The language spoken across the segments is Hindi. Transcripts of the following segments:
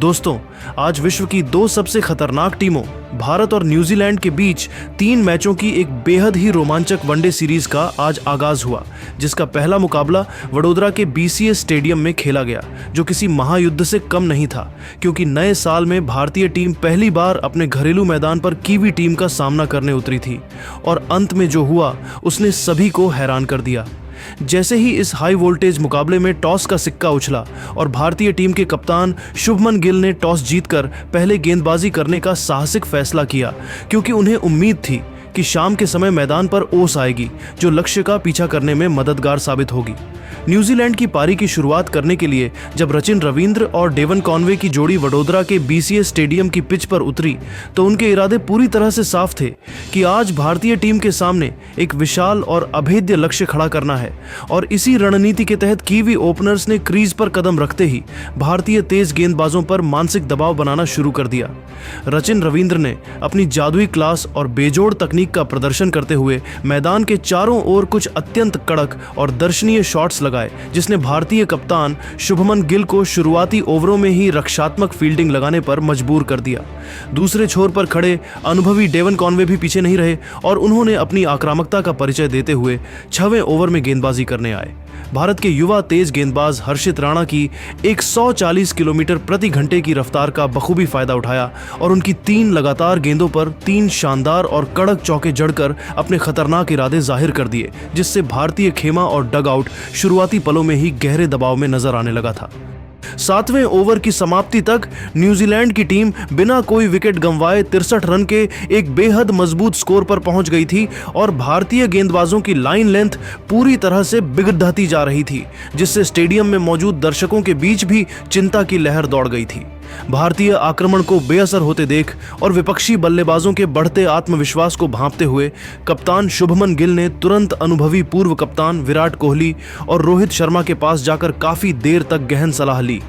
दोस्तों, आज विश्व की दो सबसे खतरनाक टीमों भारत और न्यूजीलैंड के बीच 3 मैचों की एक बेहद ही रोमांचक वनडे सीरीज का आज आगाज हुआ, जिसका पहला मुकाबला वडोदरा के BCA स्टेडियम में खेला गया, जो किसी महायुद्ध से कम नहीं था, क्योंकि नए साल में भारतीय टीम पहली बार अपने घरेलू मैदान पर कीवी टीम का सामना करने उतरी थी और अंत में जो हुआ उसने सभी को हैरान कर दिया। जैसे ही इस हाई वोल्टेज मुकाबले में टॉस का सिक्का उछला और भारतीय टीम के कप्तान शुभमन गिल ने टॉस जीतकर पहले गेंदबाजी करने का साहसिक फैसला किया, क्योंकि उन्हें उम्मीद थी कि शाम के समय मैदान पर ओस आएगी जो लक्ष्य का पीछा करने में मददगार साबित होगी। न्यूजीलैंड की पारी की शुरुआत करने के लिए जब रचिन रवींद्र और डेवन कॉनवे की जोड़ी वडोदरा के BCA स्टेडियम की पिच पर उतरी तो उनके इरादे पूरी तरह से साफ थे कि आज भारतीय टीम के सामने एक विशाल और अभेद्य लक्ष्य खड़ा करना है, और इसी रणनीति के तहत कीवी ओपनर्स ने क्रीज पर कदम रखते ही भारतीय तेज गेंदबाजों पर मानसिक दबाव बनाना शुरू कर दिया। रचिन रवींद्र ने अपनी जादुई क्लास और बेजोड़ तकनीक का प्रदर्शन करते हुए मैदान के चारों ओर कुछ अत्यंत कड़क और दर्शनीय शॉट्स लगाए, जिसने भारतीय कप्तान शुभमन गिल को शुरुआती ओवरों में ही रक्षात्मक फील्डिंग लगाने पर मजबूर कर दिया। दूसरे छोर पर खड़े अनुभवी डेवन कॉनवे भी पीछे नहीं रहे और उन्होंने अपनी आक्रामकता का परिचय देते हुए 6वें ओवर में गेंदबाजी करने आए। भारत के युवा तेज गेंदबाज हर्षित राणा की 140 किलोमीटर प्रति घंटे की रफ्तार का बखूबी फायदा उठाया और उनकी 3 लगातार गेंदों पर 3 शानदार और कड़क चौके जड़कर अपने खतरनाक इरादे जाहिर कर दिए, जिससे भारतीय खेमा और डगआउट शुरुआती पलों में ही गहरे दबाव में नजर आने लगा था। 7वें ओवर की समाप्ति तक न्यूजीलैंड की टीम बिना कोई विकेट गंवाए 63 रन के एक बेहद मजबूत स्कोर पर पहुंच गई थी और भारतीय गेंदबाजों की लाइन लेंथ पूरी तरह से बिगड़ती जा रही थी, जिससे स्टेडियम में मौजूद दर्शकों के बीच भी चिंता की लहर दौड़ गई थी। भारतीय आक्रमण को बेअसर होते देख और विपक्षी बल्लेबाजों के बढ़ते आत्मविश्वास को भांपते हुए कप्तान शुभमन गिल ने तुरंत अनुभवी पूर्व कप्तान विराट कोहली और रोहित शर्मा के पास जाकर काफी देर तक गहन सलाह ली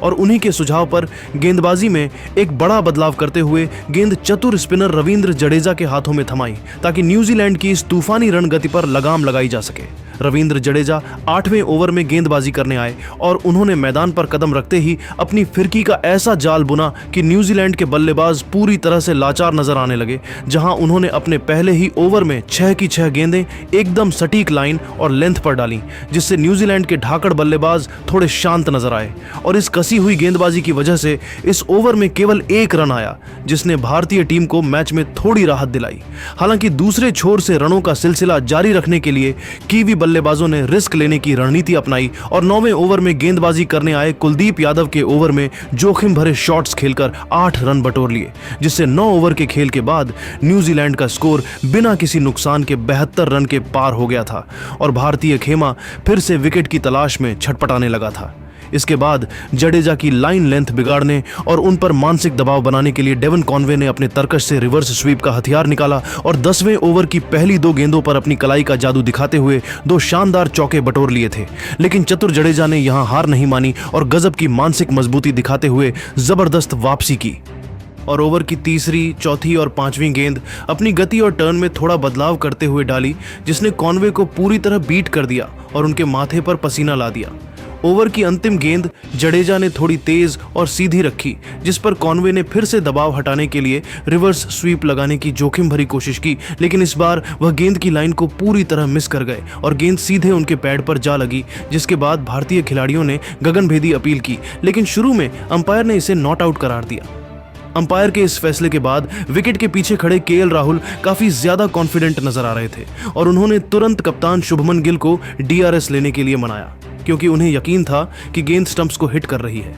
और उन्हीं के सुझाव पर गेंदबाजी में एक बड़ा बदलाव करते हुए गेंद चतुर स्पिनर रवींद्र जडेजा के हाथों में थमाई, ताकि न्यूजीलैंड की इस तूफानी रणगति पर लगाम लगाई जा सके। रवींद्र जडेजा 8वें ओवर में गेंदबाजी करने आए और उन्होंने मैदान पर कदम रखते ही अपनी फिरकी का ऐसा जाल बुना कि न्यूजीलैंड के बल्लेबाज पूरी तरह से लाचार नजर आने लगे, जहां उन्होंने अपने पहले ही ओवर में 6 की 6 गेंदें एकदम सटीक लाइन और लेंथ पर डाली, जिससे न्यूजीलैंड के ढाकड़ बल्लेबाज थोड़े शांत नजर आए और इस कसी हुई गेंदबाजी की वजह से इस ओवर में केवल 1 रन आया, जिसने भारतीय टीम को मैच में थोड़ी राहत दिलाई। हालांकि दूसरे छोर से रनों का सिलसिला जारी रखने के लिए कीवी बल्लेबाजों ने रिस्क लेने की रणनीति अपनाई और 9वें ओवर में गेंदबाजी करने आए कुलदीप यादव के ओवर में जोखिम भरे शॉट्स खेलकर 8 रन बटोर लिए, जिससे 9 ओवर के खेल के बाद न्यूजीलैंड का स्कोर बिना किसी नुकसान के 72 रन के पार हो गया था और भारतीय खेमा फिर से विकेट की तलाश में छटपटाने लगा था। इसके बाद जडेजा की लाइन लेंथ बिगाड़ने और उन पर मानसिक दबाव बनाने के लिए डेवन कॉनवे ने अपने तरकश से रिवर्स स्वीप का हथियार निकाला और 10वें ओवर की पहली 2 गेंदों पर अपनी कलाई का जादू दिखाते हुए 2 शानदार चौके बटोर लिए थे। लेकिन चतुर जडेजा ने यहां हार नहीं मानी और गजब की मानसिक मजबूती दिखाते हुए जबरदस्त वापसी की और ओवर की तीसरी, चौथी और 5वीं गेंद अपनी गति और टर्न में थोड़ा बदलाव करते हुए डाली, जिसने कॉनवे को पूरी तरह बीट कर दिया और उनके माथे पर पसीना ला दिया। ओवर की अंतिम गेंद जडेजा ने थोड़ी तेज और सीधी रखी, जिस पर कॉनवे ने फिर से दबाव हटाने के लिए रिवर्स स्वीप लगाने की जोखिम भरी कोशिश की, लेकिन इस बार वह गेंद की लाइन को पूरी तरह मिस कर गए और गेंद सीधे उनके पैड पर जा लगी, जिसके बाद भारतीय खिलाड़ियों ने गगनभेदी अपील की, लेकिन शुरू में अंपायर ने इसे नॉट आउट करार दिया। अंपायर के इस फैसले के बाद विकेट के पीछे खड़े KL राहुल काफी ज्यादा कॉन्फिडेंट नजर आ रहे थे और उन्होंने तुरंत कप्तान शुभमन गिल को DRS लेने के लिए मनाया, क्योंकि उन्हें यकीन था कि गेंद स्टंप्स को हिट कर रही है।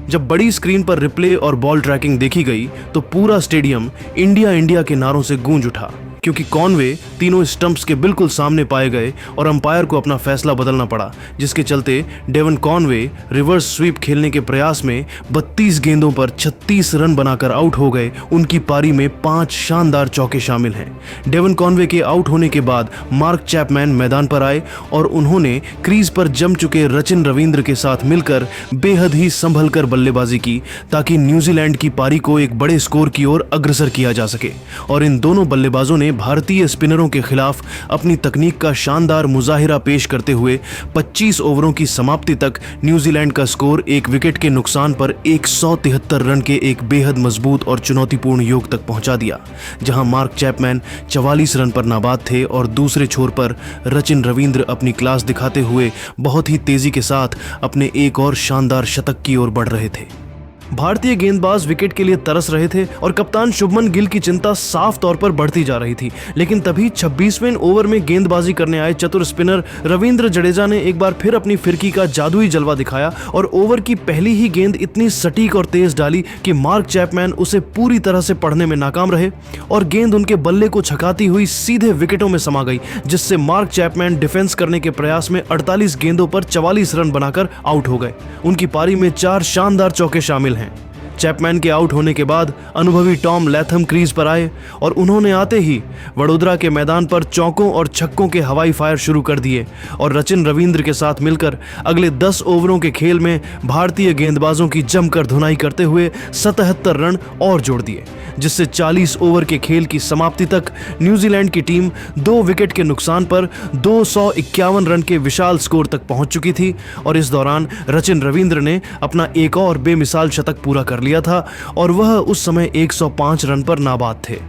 जब बड़ी स्क्रीन पर रिप्ले और बॉल ट्रैकिंग देखी गई तो पूरा स्टेडियम इंडिया इंडिया के नारों से गूंज उठा, क्योंकि कॉनवे तीनों स्टंप्स के बिल्कुल सामने पाए गए और अंपायर को अपना फैसला बदलना पड़ा, जिसके चलते डेवन कॉनवे रिवर्स स्वीप खेलने के प्रयास में 32 गेंदों पर 36 रन बनाकर आउट हो गए। उनकी पारी में 5 शानदार चौके शामिल हैं। डेवन कॉनवे के आउट होने के बाद मार्क चैपमैन मैदान पर आए और उन्होंने क्रीज पर जम चुके रचिन रवींद्र के साथ मिलकर बेहद ही संभल कर बल्लेबाजी की, ताकि न्यूजीलैंड की पारी को एक बड़े स्कोर की ओर अग्रसर किया जा सके और इन दोनों बल्लेबाजों ने भारतीय स्पिनरों के खिलाफ अपनी तकनीक का शानदार मुजाहिरा पेश करते हुए 25 ओवरों की समाप्ति तक न्यूजीलैंड का स्कोर एक विकेट के नुकसान पर 173 रन के एक बेहद मजबूत और चुनौतीपूर्ण योग तक पहुंचा दिया, जहां मार्क चैपमैन 44 रन पर नाबाद थे और दूसरे छोर पर रचिन रविंद्र अपनी क्लास दिखाते हुए बहुत ही तेजी के साथ अपने एक और शानदार शतक की ओर बढ़ रहे थे। भारतीय गेंदबाज विकेट के लिए तरस रहे थे और कप्तान शुभमन गिल की चिंता साफ तौर पर बढ़ती जा रही थी। लेकिन तभी 26वें ओवर में गेंदबाजी करने आए चतुर स्पिनर रविंद्र जडेजा ने एक बार फिर अपनी फिरकी का जादुई जलवा दिखाया और ओवर की पहली ही गेंद इतनी सटीक और तेज डाली कि मार्क चैपमैन उसे पूरी तरह से पढ़ने में नाकाम रहे और गेंद उनके बल्ले को छकाती हुई सीधे विकेटों में समा गई, जिससे मार्क चैपमैन डिफेंस करने के प्रयास में 48 गेंदों पर 44 रन बनाकर आउट हो गए। उनकी पारी में 4 शानदार चौके शामिल हैं। चैपमैन के आउट होने के बाद अनुभवी टॉम लैथम क्रीज पर आए और उन्होंने आते ही वडोदरा के मैदान पर चौकों और छक्कों के हवाई फायर शुरू कर दिए और रचिन रविंद्र के साथ मिलकर अगले 10 ओवरों के खेल में भारतीय गेंदबाजों की जमकर धुनाई करते हुए 77 रन और जोड़ दिए, जिससे 40 ओवर के खेल की समाप्ति तक न्यूजीलैंड की टीम 2 विकेट के नुकसान पर 251 रन के विशाल स्कोर तक पहुंच चुकी थी। और इस दौरान रचिन रविंद्र ने अपना एक और बेमिसाल शतक पूरा कर लिया था और वह उस समय 105 रन पर नाबाद थे।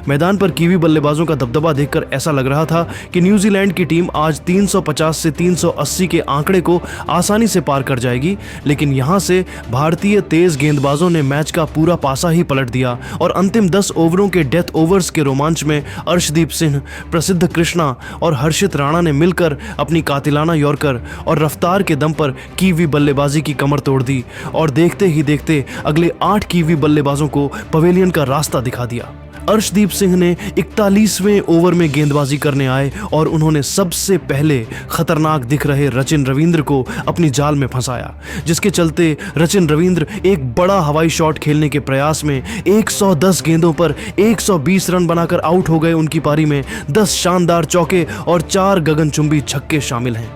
मैदान पर कीवी बल्लेबाजों का दबदबा देखकर ऐसा लग रहा था कि न्यूजीलैंड की टीम आज 350 से 380 के आंकड़े को आसानी से पार कर जाएगी, लेकिन यहां से भारतीय तेज गेंदबाजों ने मैच का पूरा पासा ही पलट दिया और अंतिम 10 ओवरों के डेथ ओवर्स के रोमांच में अर्शदीप सिंह, प्रसिद्ध कृष्णा और हर्षित राणा ने मिलकर अपनी कातिलाना यॉर्कर और रफ्तार के दम पर कीवी बल्लेबाजी की कमर तोड़ दी और देखते ही देखते अगले 8 कीवी बल्लेबाजों को पवेलियन का रास्ता दिखा दिया। अर्शदीप सिंह ने 41वें ओवर में गेंदबाजी करने आए और उन्होंने सबसे पहले खतरनाक दिख रहे रचिन रविंद्र को अपनी जाल में फंसाया, जिसके चलते रचिन रविंद्र एक बड़ा हवाई शॉट खेलने के प्रयास में 110 गेंदों पर 120 रन बनाकर आउट हो गए। उनकी पारी में 10 शानदार चौके और 4 गगनचुंबी छक्के शामिल हैं।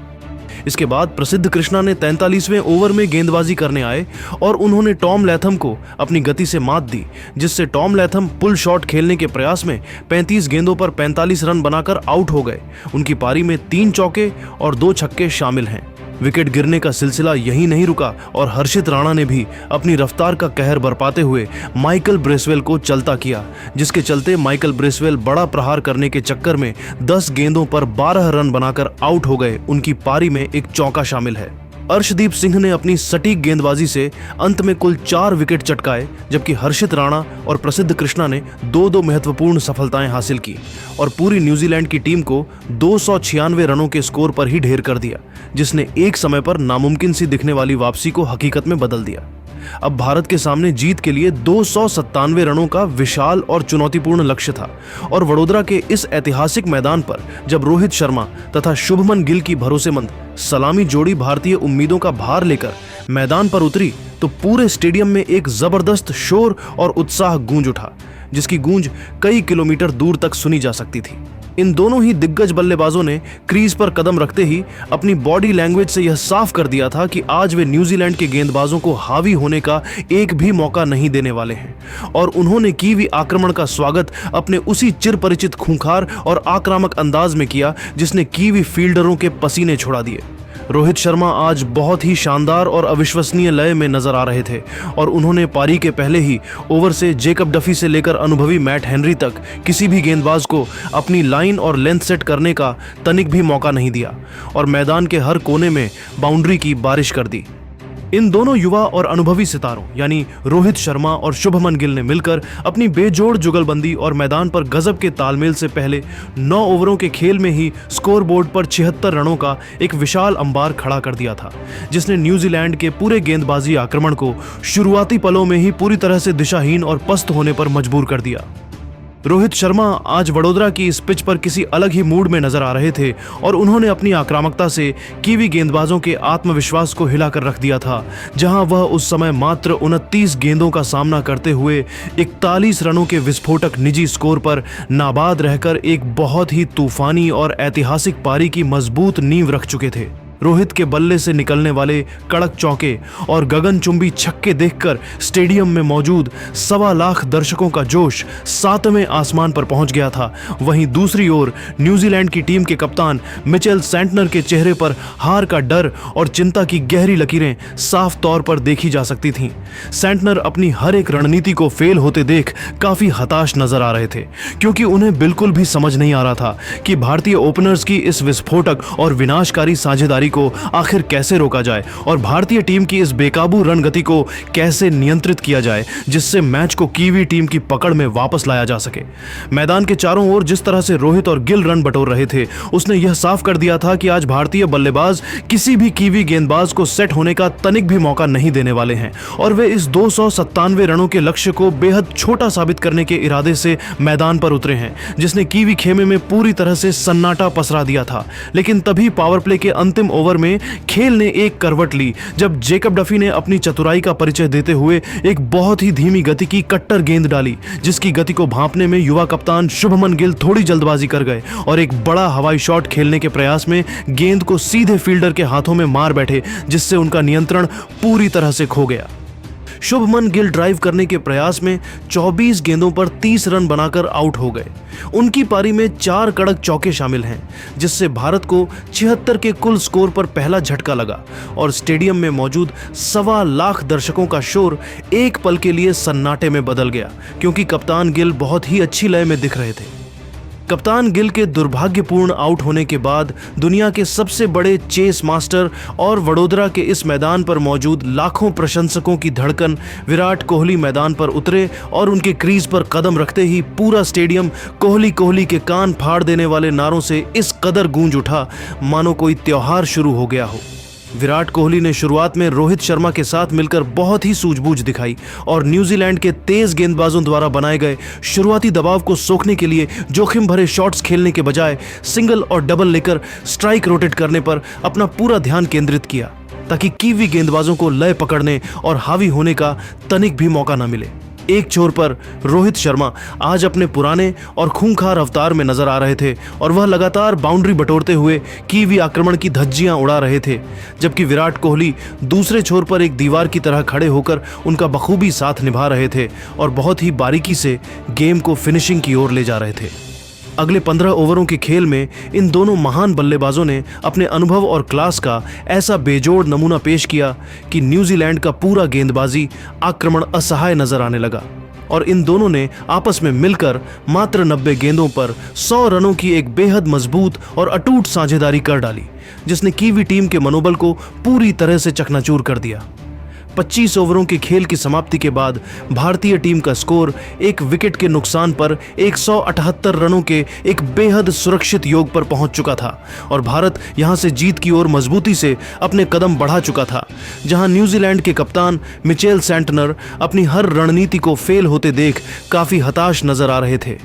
इसके बाद प्रसिद्ध कृष्णा ने 43वें ओवर में गेंदबाजी करने आए और उन्होंने टॉम लैथम को अपनी गति से मात दी, जिससे टॉम लैथम पुल शॉट खेलने के प्रयास में 35 गेंदों पर 45 रन बनाकर आउट हो गए। उनकी पारी में 3 चौके और 2 छक्के शामिल हैं। विकेट गिरने का सिलसिला यहीं नहीं रुका और हर्षित राणा ने भी अपनी रफ्तार का कहर बरपाते हुए माइकल ब्रेसवेल को चलता किया, जिसके चलते माइकल ब्रेसवेल बड़ा प्रहार करने के चक्कर में 10 गेंदों पर 12 रन बनाकर आउट हो गए। उनकी पारी में एक चौका शामिल है। अर्शदीप सिंह ने अपनी सटीक गेंदबाजी से अंत में कुल 4 विकेट चटकाए, जबकि हर्षित राणा और प्रसिद्ध कृष्णा ने 2-2 महत्वपूर्ण सफलताएं हासिल की और पूरी न्यूजीलैंड की टीम को 296 रनों के स्कोर पर ही ढेर कर दिया, जिसने एक समय पर नामुमकिन सी दिखने वाली वापसी को हकीकत में बदल दिया। अब भारत के सामने जीत के लिए 297 रनों का विशाल और चुनौतीपूर्ण लक्ष्य था और वडोदरा के इस ऐतिहासिक मैदान पर जब रोहित शर्मा तथा शुभमन गिल की भरोसेमंद सलामी जोड़ी भारतीय उम्मीदों का भार लेकर मैदान पर उतरी तो पूरे स्टेडियम में एक जबरदस्त शोर और उत्साह गूंज उठा, जिसकी गूंज कई किलोमीटर दूर तक सुनी जा सकती थी। इन दोनों ही दिग्गज बल्लेबाजों ने क्रीज पर कदम रखते ही अपनी बॉडी लैंग्वेज से यह साफ कर दिया था कि आज वे न्यूजीलैंड के गेंदबाजों को हावी होने का एक भी मौका नहीं देने वाले हैं और उन्होंने कीवी आक्रमण का स्वागत अपने उसी चिरपरिचित खूंखार और आक्रामक अंदाज में किया जिसने कीवी फील्डरों के पसीने छुड़ा दिए। रोहित शर्मा आज बहुत ही शानदार और अविश्वसनीय लय में नजर आ रहे थे और उन्होंने पारी के पहले ही ओवर से जेकब डफी से लेकर अनुभवी मैट हेनरी तक किसी भी गेंदबाज को अपनी लाइन और लेंथ सेट करने का तनिक भी मौका नहीं दिया और मैदान के हर कोने में बाउंड्री की बारिश कर दी। इन दोनों युवा और अनुभवी सितारों यानी रोहित शर्मा और शुभमन गिल ने मिलकर अपनी बेजोड़ जुगलबंदी और मैदान पर गजब के तालमेल से पहले 9 ओवरों के खेल में ही स्कोरबोर्ड पर 76 रनों का एक विशाल अंबार खड़ा कर दिया था, जिसने न्यूजीलैंड के पूरे गेंदबाजी आक्रमण को शुरुआती पलों में ही पूरी तरह से दिशाहीन और पस्त होने पर मजबूर कर दिया। रोहित शर्मा आज वडोदरा की इस पिच पर किसी अलग ही मूड में नजर आ रहे थे और उन्होंने अपनी आक्रामकता से कीवी गेंदबाजों के आत्मविश्वास को हिलाकर रख दिया था, जहां वह उस समय मात्र 29 गेंदों का सामना करते हुए 41 रनों के विस्फोटक निजी स्कोर पर नाबाद रहकर एक बहुत ही तूफानी और ऐतिहासिक पारी की मजबूत नींव रख चुके थे। रोहित के बल्ले से निकलने वाले कड़क चौके और गगनचुंबी छक्के देखकर स्टेडियम में मौजूद 1.25 लाख दर्शकों का जोश 7वें आसमान पर पहुंच गया था। वहीं दूसरी ओर न्यूजीलैंड की टीम के कप्तान मिचेल सैंटनर के चेहरे पर हार का डर और चिंता की गहरी लकीरें साफ तौर पर देखी जा सकती थीं। सैंटनर अपनी हर एक रणनीति को फेल होते देख काफी हताश नजर आ रहे थे, क्योंकि उन्हें बिल्कुल भी समझ नहीं आ रहा था कि भारतीय ओपनर्स की इस विस्फोटक और विनाशकारी साझेदारी को आखिर कैसे रोका जाए और भारतीय टीम की इस बेकाबू रणगति को कैसे नियंत्रित किया जाए, जिससे मैच को कीवी टीम की पकड़ में वापस लाया जा सके। मैदान के चारों ओर जिस तरह से रोहित और गिल रन बटोर रहे थे, उसने यह साफ कर दिया था कि आज भारतीय बल्लेबाज किसी भी कीवी गेंदबाज को सेट होने का तनिक भी मौका नहीं देने वाले हैं और वे इस 297 रनों के लक्ष्य को बेहद छोटा साबित करने के इरादे से मैदान पर उतरे हैं, जिसने कीवी खेमे में पूरी तरह से सन्नाटा पसरा दिया था। लेकिन तभी पावर प्ले के अंतिम ओवर में खेल ने एक करवट ली, जब जेकब डफी ने अपनी चतुराई का परिचय देते हुए एक बहुत ही धीमी गति की कट्टर गेंद डाली, जिसकी गति को भांपने में युवा कप्तान शुभमन गिल थोड़ी जल्दबाजी कर गए और एक बड़ा हवाई शॉट खेलने के प्रयास में गेंद को सीधे फील्डर के हाथों में मार बैठे, जिससे उनका नियंत्रण पूरी तरह से खो गया। शुभमन गिल ड्राइव करने के प्रयास में 24 गेंदों पर 30 रन बनाकर आउट हो गए। उनकी पारी में 4 कड़क चौके शामिल हैं, जिससे भारत को 76 के कुल स्कोर पर पहला झटका लगा और स्टेडियम में मौजूद 1.25 लाख दर्शकों का शोर एक पल के लिए सन्नाटे में बदल गया, क्योंकि कप्तान गिल बहुत ही अच्छी लय में दिख रहे थे। कप्तान गिल के दुर्भाग्यपूर्ण आउट होने के बाद दुनिया के सबसे बड़े चेस मास्टर और वडोदरा के इस मैदान पर मौजूद लाखों प्रशंसकों की धड़कन विराट कोहली मैदान पर उतरे और उनके क्रीज पर कदम रखते ही पूरा स्टेडियम कोहली कोहली के कान फाड़ देने वाले नारों से इस कदर गूंज उठा मानो कोई त्योहार शुरू हो गया हो। विराट कोहली ने शुरुआत में रोहित शर्मा के साथ मिलकर बहुत ही सूझबूझ दिखाई और न्यूजीलैंड के तेज गेंदबाजों द्वारा बनाए गए शुरुआती दबाव को सोखने के लिए जोखिम भरे शॉट्स खेलने के बजाय सिंगल और डबल लेकर स्ट्राइक रोटेट करने पर अपना पूरा ध्यान केंद्रित किया, ताकि कीवी गेंदबाजों को लय पकड़ने और हावी होने का तनिक भी मौका न मिले। एक छोर पर रोहित शर्मा आज अपने पुराने और खूंखार अवतार में नजर आ रहे थे और वह लगातार बाउंड्री बटोरते हुए कीवी आक्रमण की धज्जियां उड़ा रहे थे, जबकि विराट कोहली दूसरे छोर पर एक दीवार की तरह खड़े होकर उनका बखूबी साथ निभा रहे थे और बहुत ही बारीकी से गेम को फिनिशिंग की ओर ले जा रहे थे। अगले 15 ओवरों के खेल में इन दोनों महान बल्लेबाजों ने अपने अनुभव और क्लास का ऐसा बेजोड़ नमूना पेश किया कि न्यूजीलैंड का पूरा गेंदबाजी आक्रमण असहाय नजर आने लगा और इन दोनों ने आपस में मिलकर मात्र 90 गेंदों पर 100 रनों की एक बेहद मजबूत और अटूट साझेदारी कर डाली, जिसने कीवी टीम के मनोबल को पूरी तरह से चकनाचूर कर दिया। 25 ओवरों के खेल की समाप्ति के बाद भारतीय टीम का स्कोर एक विकेट के नुकसान पर 178 रनों के एक बेहद सुरक्षित योग पर पहुंच चुका था और भारत यहां से जीत की ओर मजबूती से अपने कदम बढ़ा चुका था, जहां न्यूजीलैंड के कप्तान मिचेल सैंटनर अपनी हर रणनीति को फेल होते देख काफी हताश नजर आ रहे थे।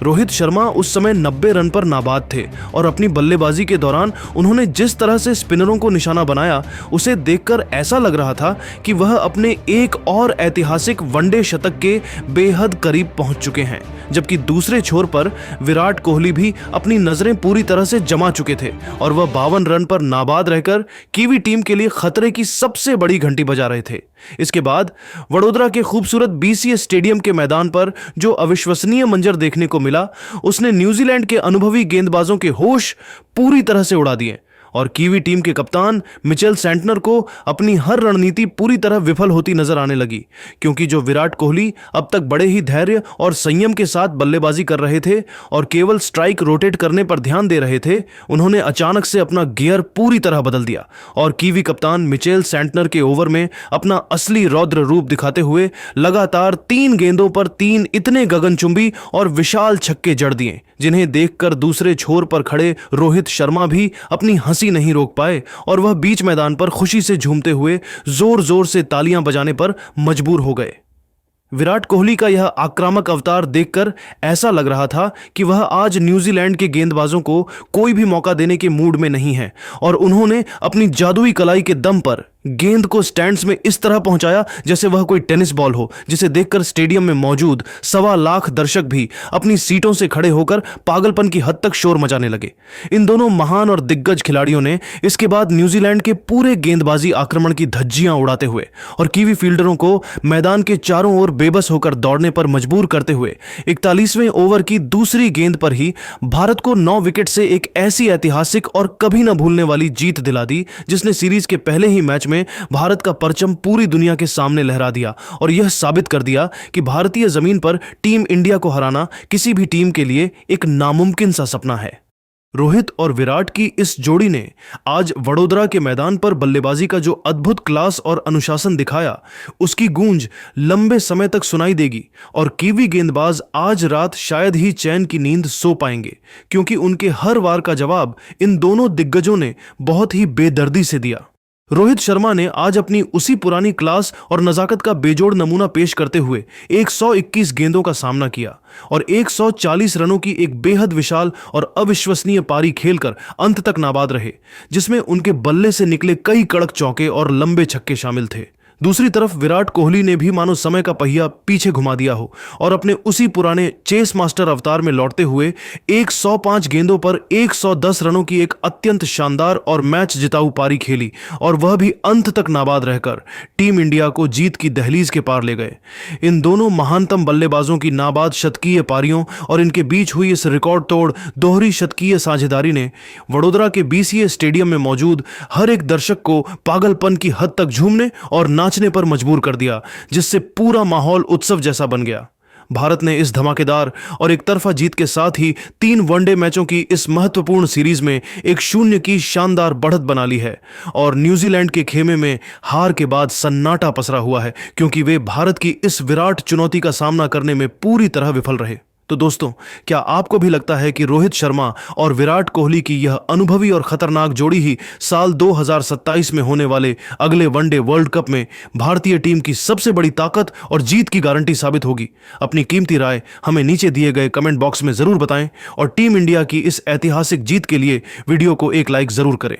रोहित शर्मा उस समय 90 रन पर नाबाद थे और अपनी बल्लेबाजी के दौरान उन्होंने जिस तरह से स्पिनरों को निशाना बनाया, उसे देखकर ऐसा लग रहा था कि वह अपने एक और ऐतिहासिक वनडे शतक के बेहद करीब पहुंच चुके हैं, जबकि दूसरे छोर पर विराट कोहली भी अपनी नजरें पूरी तरह से जमा चुके थे और वह 52 रन पर नाबाद रहकर कीवी टीम के लिए खतरे की सबसे बड़ी घंटी बजा रहे थे। इसके बाद वडोदरा के खूबसूरत बीसीएस स्टेडियम के मैदान पर जो अविश्वसनीय मंजर देखने को मिला, उसने न्यूजीलैंड के अनुभवी गेंदबाजों के होश पूरी तरह से उड़ा दिए और कीवी टीम के कप्तान मिचेल सैंटनर को अपनी हर रणनीति पूरी तरह विफल होती नजर आने लगी, क्योंकि जो विराट कोहली अब तक बड़े ही धैर्य और संयम के साथ बल्लेबाजी कर रहे थे और केवल स्ट्राइक रोटेट करने पर ध्यान दे रहे थे, उन्होंने अचानक से अपना गियर पूरी तरह बदल दिया और कीवी कप्तान मिचेल सैंटनर के ओवर में अपना असली रौद्र रूप दिखाते हुए लगातार 3 गेंदों पर 3 इतने गगनचुंबी और विशाल छक्के जड़ दिए, जिन्हें देखकर दूसरे छोर पर खड़े रोहित शर्मा भी अपनी हंसी नहीं रोक पाए और वह बीच मैदान पर खुशी से झूमते हुए जोर जोर से तालियां बजाने पर मजबूर हो गए। विराट कोहली का यह आक्रामक अवतार देखकर ऐसा लग रहा था कि वह आज न्यूजीलैंड के गेंदबाजों को कोई भी मौका देने के मूड में नहीं है और उन्होंने अपनी जादुई कलाई के दम पर गेंद को स्टैंड्स में इस तरह पहुंचाया जैसे वह कोई टेनिस बॉल हो, जिसे देखकर स्टेडियम में मौजूद 1.25 लाख दर्शक भी अपनी सीटों से खड़े होकर पागलपन की हद तक शोर मचाने लगे। इन दोनों महान और दिग्गज खिलाड़ियों ने इसके बाद न्यूजीलैंड के पूरे गेंदबाजी आक्रमण की धज्जियां उड़ाते हुए और कीवी फील्डरों को मैदान के चारों ओर बेबस होकर दौड़ने पर मजबूर करते हुए 41वें ओवर की दूसरी गेंद पर ही भारत को 9 विकेट से एक ऐसी ऐतिहासिक और कभी न भूलने वाली जीत दिला दी, जिसने सीरीज के पहले ही मैच में भारत का परचम पूरी दुनिया के सामने लहरा दिया और यह साबित कर दिया कि भारतीय जमीन पर टीम इंडिया को हराना किसी भी टीम के लिए एक नामुमकिन सा सपना है। रोहित और विराट की इस जोड़ी ने आज वडोदरा के मैदान पर बल्लेबाजी का जो अद्भुत क्लास और अनुशासन दिखाया, उसकी गूंज लंबे समय तक सुनाई देगी और कीवी गेंदबाज आज रात शायद ही चैन की नींद सो पाएंगे, क्योंकि उनके हर वार का जवाब इन दोनों दिग्गजों ने बहुत ही बेदर्दी से दिया। रोहित शर्मा ने आज अपनी उसी पुरानी क्लास और नजाकत का बेजोड़ नमूना पेश करते हुए 121 गेंदों का सामना किया और 140 रनों की एक बेहद विशाल और अविश्वसनीय पारी खेलकर अंत तक नाबाद रहे, जिसमें उनके बल्ले से निकले कई कड़क चौके और लंबे छक्के शामिल थे। दूसरी तरफ विराट कोहली ने भी मानो समय का पहिया पीछे घुमा दिया हो और अपने उसी पुराने चेस मास्टर अवतार में लौटते हुए 105 गेंदों पर 110 रनों की एक अत्यंत शानदार और मैच जिताऊ पारी खेली और वह भी अंत तक नाबाद रहकर टीम इंडिया को जीत की दहलीज के पार ले गए। इन दोनों महानतम बल्लेबाजों की नाबाद शतकीय पारियों और इनके बीच हुई इस रिकॉर्ड तोड़ दोहरी शतकीय साझेदारी ने वडोदरा के BCA स्टेडियम में मौजूद हर एक दर्शक को पागलपन की हद तक झूमने और नाचने पर मजबूर कर दिया, जिससे पूरा माहौल उत्सव जैसा बन गया। भारत ने इस धमाकेदार और एक तरफा जीत के साथ ही 3 वनडे मैचों की इस महत्वपूर्ण सीरीज में 1-0 की शानदार बढ़त बना ली है और न्यूजीलैंड के खेमे में हार के बाद सन्नाटा पसरा हुआ है, क्योंकि वे भारत की इस विराट चुनौती का सामना करने में पूरी तरह विफल रहे। तो दोस्तों, क्या आपको भी लगता है कि रोहित शर्मा और विराट कोहली की यह अनुभवी और खतरनाक जोड़ी ही साल 2027 में होने वाले अगले वनडे वर्ल्ड कप में भारतीय टीम की सबसे बड़ी ताकत और जीत की गारंटी साबित होगी? अपनी कीमती राय हमें नीचे दिए गए कमेंट बॉक्स में जरूर बताएं और टीम इंडिया की इस ऐतिहासिक जीत के लिए वीडियो को एक लाइक जरूर करें।